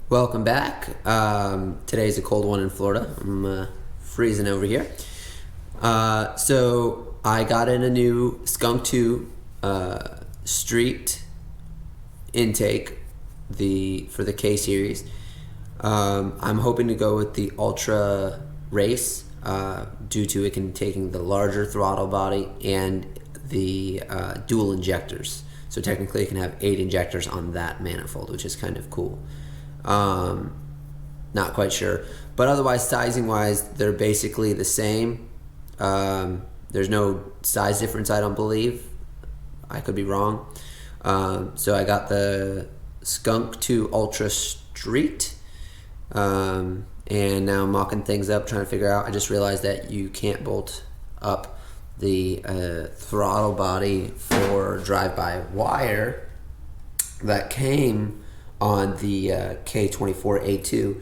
Welcome back. Today's a cold one in Florida. I'm freezing over here. So I got in a new Skunk 2 street intake for the K series. I'm hoping to go with the Ultra Race due to it taking the larger throttle body and the dual injectors. So technically it can have 8 injectors on that manifold, which is kind of cool. Not quite sure, but otherwise sizing wise they're basically the same. There's no size difference, I don't believe. I could be wrong. So I got the Skunk 2 Ultra Street, and now I'm mocking things up, trying to figure out. I just realized that you can't bolt up the throttle body for drive-by-wire that came on the K24 A2.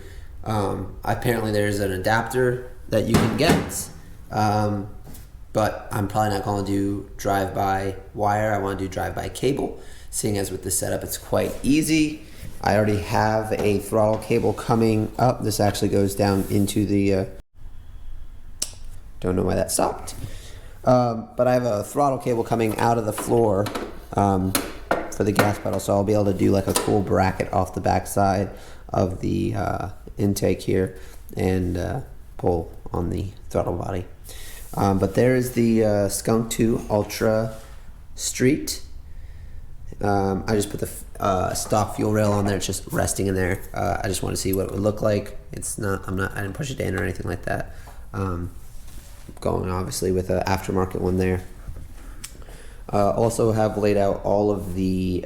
Apparently there's an adapter that you can get, but I'm probably not going to do drive-by-wire. I want to do drive-by-cable, seeing as with this setup it's quite easy. I already have a throttle cable coming up. This actually goes down into the don't know why that stopped, but I have a throttle cable coming out of the floor for the gas pedal, so I'll be able to do like a cool bracket off the back side of the intake here and pull on the throttle body. But there is the Skunk 2 Ultra Street. I just put the stock fuel rail on there. It's just resting in there. I just want to see what it would look like. It's not. I didn't push it in or anything like that. Going obviously with an aftermarket one there. Also have laid out all of the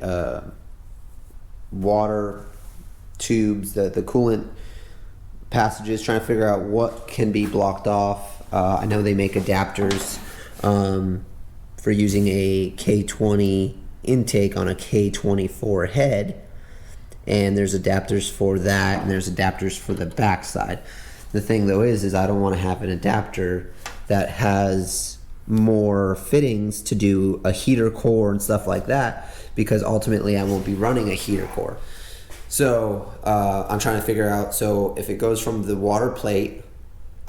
water tubes, the coolant passages, trying to figure out what can be blocked off. I know they make adapters for using a K20 intake on a K24 head, and there's adapters for that, and there's adapters for the backside. The thing though is I don't want to have an adapter that has more fittings to do a heater core and stuff like that, because ultimately I won't be running a heater core. So I'm trying to figure out, so if it goes from the water plate,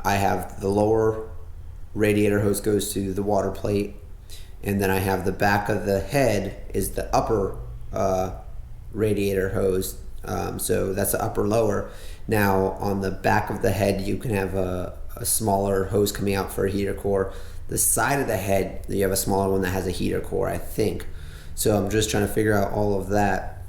I have the lower radiator hose goes to the water plate, and then I have the back of the head is the upper radiator hose. So that's the upper lower. Now on the back of the head you can have a smaller hose coming out for a heater core. The side of the head, you have a smaller one that has a heater core, I think. So I'm just trying to figure out all of that,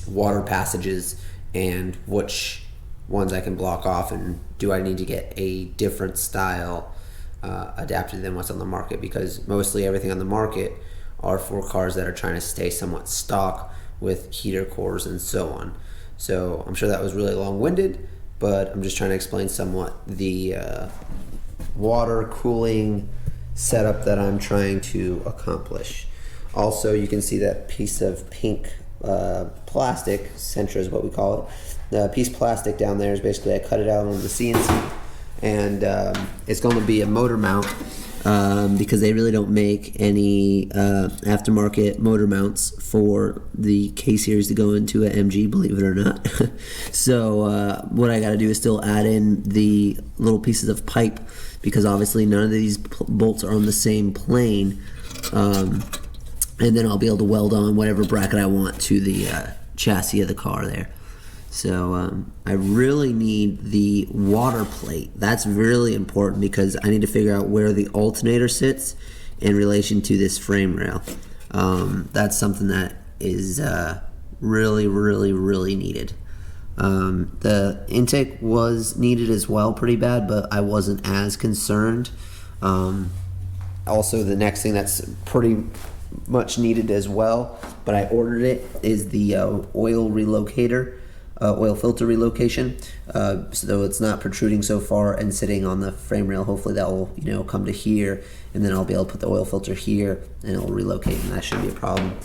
water passages, and which ones I can block off, and do I need to get a different style adapter than what's on the market, because mostly everything on the market are for cars that are trying to stay somewhat stock with heater cores and so on. So I'm sure that was really long-winded, but I'm just trying to explain somewhat the water cooling setup that I'm trying to accomplish. Also, you can see that piece of pink plastic, Centra is what we call it. The piece of plastic down there is basically, I cut it out on the CNC, and it's going to be a motor mount, because they really don't make any aftermarket motor mounts for the K series to go into an MG, believe it or not. So what I got to do is still add in the little pieces of pipe, because obviously none of these bolts are on the same plane, and then I'll be able to weld on whatever bracket I want to the chassis of the car there. So I really need the water plate. That's really important, because I need to figure out where the alternator sits in relation to this frame rail. That's something that is really, really, really needed. The intake was needed as well pretty bad, but I wasn't as concerned. Also, the next thing that's pretty much needed as well, but I ordered it, is the oil relocator. Oil filter relocation, so it's not protruding so far and sitting on the frame rail. Hopefully that will come to here, and then I'll be able to put the oil filter here, and it'll relocate, and that shouldn't be a problem.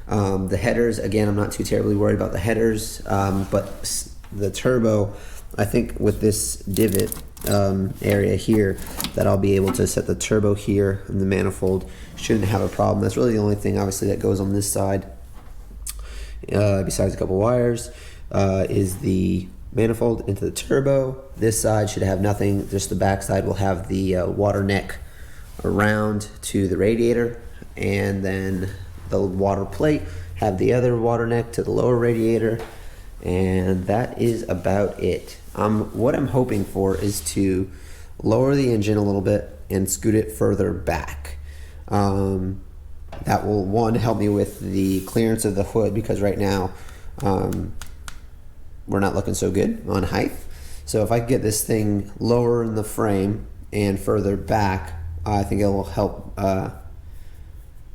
The headers, again, I'm not too terribly worried about the headers, but the turbo, I think with this divot area here, that I'll be able to set the turbo here, and the manifold shouldn't have a problem. That's really the only thing obviously that goes on this side, besides a couple wires. is the manifold into the turbo. This side should have nothing, just the back side will have the water neck around to the radiator, and then the water plate have the other water neck to the lower radiator, and that is about it. What I'm hoping for is to lower the engine a little bit and scoot it further back. That will, one, help me with the clearance of the hood, because right now we're not looking so good on height. So if I get this thing lower in the frame and further back, I think it will help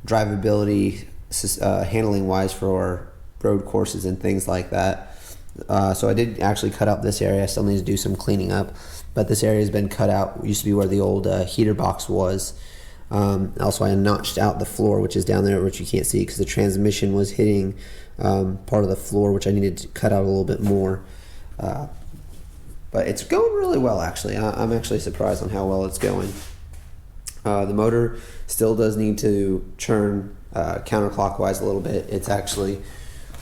drivability, handling wise for road courses and things like that. So I did actually cut out this area. I still need to do some cleaning up, but this area has been cut out. It used to be where the old heater box was. Also, I notched out the floor, which is down there, which you can't see because the transmission was hitting part of the floor, which I needed to cut out a little bit more. But it's going really well, actually. I'm actually surprised on how well it's going. The motor still does need to churn counterclockwise a little bit. It's actually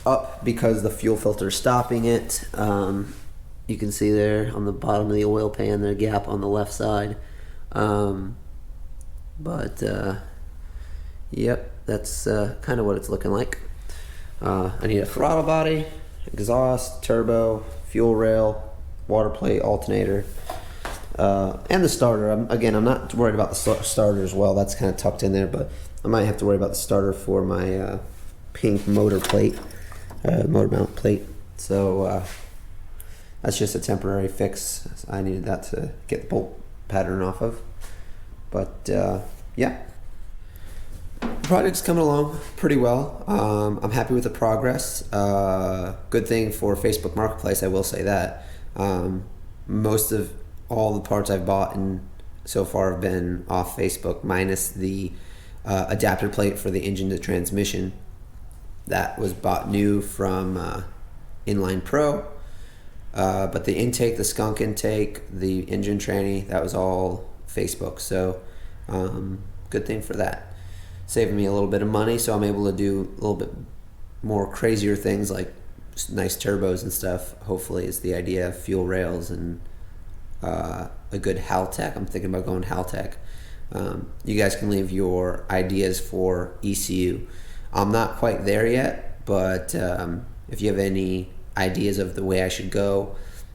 up because the fuel filter is stopping it. You can see there on the bottom of the oil pan, the gap on the left side. Yep, that's kind of what it's looking like. I need a throttle body, exhaust, turbo, fuel rail, water plate, alternator, and the starter. I'm not worried about the starter as well. That's kind of tucked in there, but I might have to worry about the starter for my pink motor plate, motor mount plate. So that's just a temporary fix. I needed that to get the bolt pattern off of. But yeah, the project's coming along pretty well. I'm happy with the progress. Good thing for Facebook Marketplace, I will say that. Most of all the parts I've bought so far have been off Facebook, minus the adapter plate for the engine to transmission. That was bought new from Inline Pro. But the intake, the skunk intake, the engine tranny, that was all Facebook. So good thing for that. Saving me a little bit of money, so I'm able to do a little bit more crazier things like nice turbos and stuff. Hopefully is the idea. Fuel rails and a good Haltech. I'm thinking about going Haltech. You guys can leave your ideas for ECU. I'm not quite there yet, but if you have any ideas of the way I should go,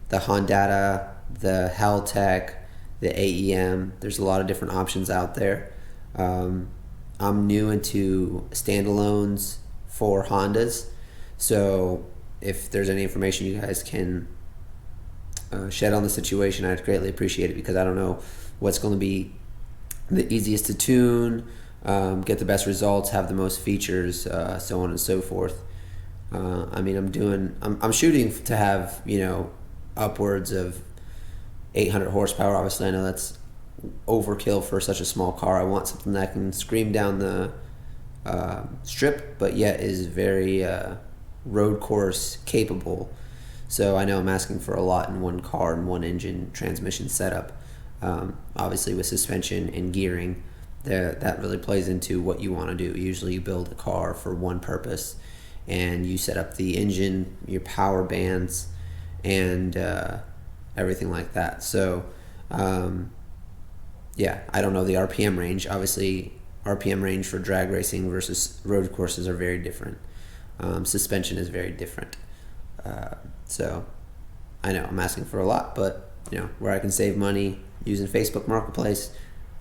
the Honda, the Haltech, the AEM, there's a lot of different options out there. I'm new into standalones for Hondas, so if there's any information you guys can shed on the situation, I'd greatly appreciate it, because I don't know what's going to be the easiest to tune, get the best results, have the most features, so on and so forth. I'm shooting to have, upwards of 800 horsepower. Obviously, I know that's overkill for such a small car. I want something that can scream down the strip, but yet is very road course capable. So I know I'm asking for a lot in one car and one engine transmission setup. Obviously, with suspension and gearing, that really plays into what you want to do. Usually, you build a car for one purpose, and you set up the engine, your power bands, and everything like that. So yeah, I don't know the RPM range. Obviously, RPM range for drag racing versus road courses are very different. Suspension is very different. So I know I'm asking for a lot, but where I can save money using Facebook Marketplace,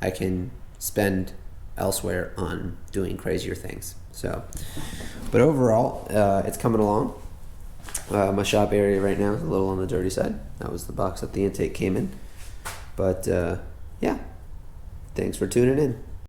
I can spend elsewhere on doing crazier things. So, but overall, it's coming along. My shop area right now is a little on the dirty side. That was the box that the intake came in. But yeah, thanks for tuning in.